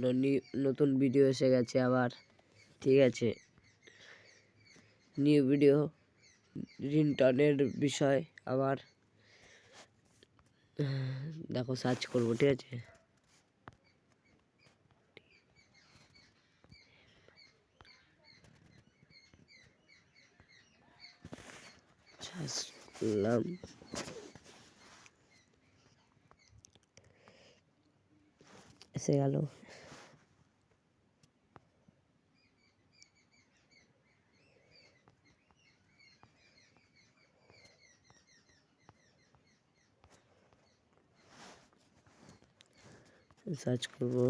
জন্য নতুন ভিডিও এসে গেছে আবার, ঠিক আছে। নিউ ভিডিও রিংটনের বিষয় আবার দেখো সার্চ করবো, ঠিক আছে। সার্চ করলাম, এসে গেল। সার্চ করবো,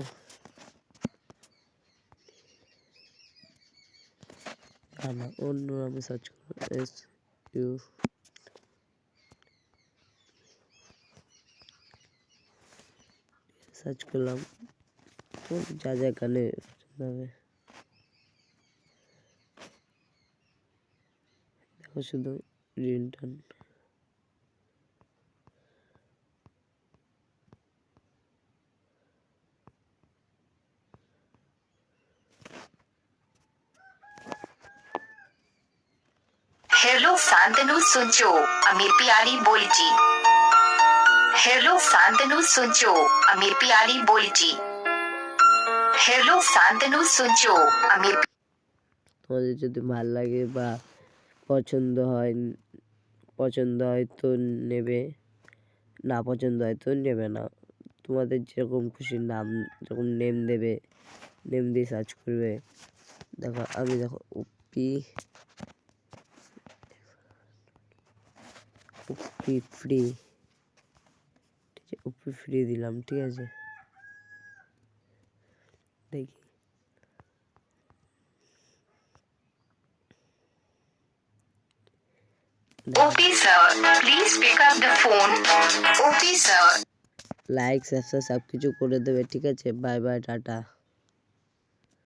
না অন্য নামে সার্চ করবো, SU সার্চ করলাম, তো যা যা এখানে হবে দেখো, শুধু রিংটোন। हेलो शांतनु सुनचो अमीर प्यारी बोलची। हेलो शांतनु सुनचो अमीर प्यारी बोलची। हेलो शांतनु सुनचो अमीर। তোমাদের যদি ভালো লাগে বা পছন্দ হয় তো নেবে, না পছন্দ হয় তো নেবে না। তোমাদের যেরকম খুশি নাম, যখন নেম দেবে, নেম দিয়ে সার্চ করবে। দেখো আমি দেখো উপি ফ্রি, ঠিক আছে, উপি ফ্রি দিলাম, ঠিক আছে। দেখি OP sir please pick up the phone. OP sir like subscribe সব কিছু করে দেবে, ঠিক আছে। Bye bye, tata.